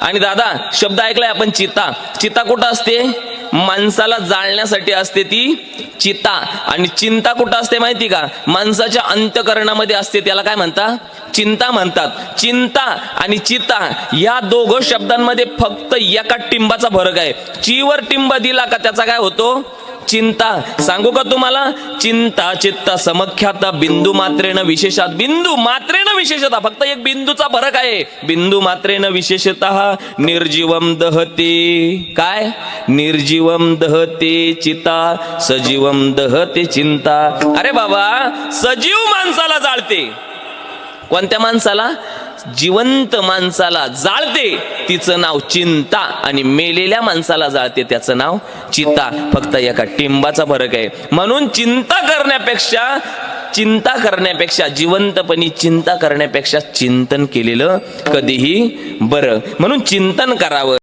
आणि दादा शब्द ऐकलाय आपण, चिता. चिता कुठं असते? माणसाला जाळण्यासाठी असते ती चिता. आणि चिंता कुठं असते माहिती का? माणसाच्या अंतःकरणामध्ये असते. त्याला काय म्हणतात? चिंता म्हणतात. चिंता आणि चिता या दोघं शब्दांमध्ये फक्त एका टिंबाचा फरक आहे. चीवर टिंब दिला का त्याचा काय होतो? चिंता. सांगू का तुम्हाला? चिंता चित्ता समख्याता बिंदू मात्रेन विशेषात. बिंदू मात्रेन विशेषतः, फक्त एक बिंदूचा फरक आहे. बिंदू मात्रेन विशेषतः निर्जीवम दहते. काय? निर्जीवम दहते चिता, सजीवम दहते चिंता. अरे बाबा, सजीव माणसाला जाळते. कोणत्या माणसाला? जिवंत माणसाला जाळते, तिचं नाव चिंता. आणि मेलेल्या माणसाला जाळते, त्याचं नाव चिता. फक्त एका टिंबाचा फरक आहे. म्हणून चिंता करण्यापेक्षा जिवंतपणी चिंता करण्यापेक्षा चिंतन केलेलं कधीही बरं. म्हणून चिंतन करावं.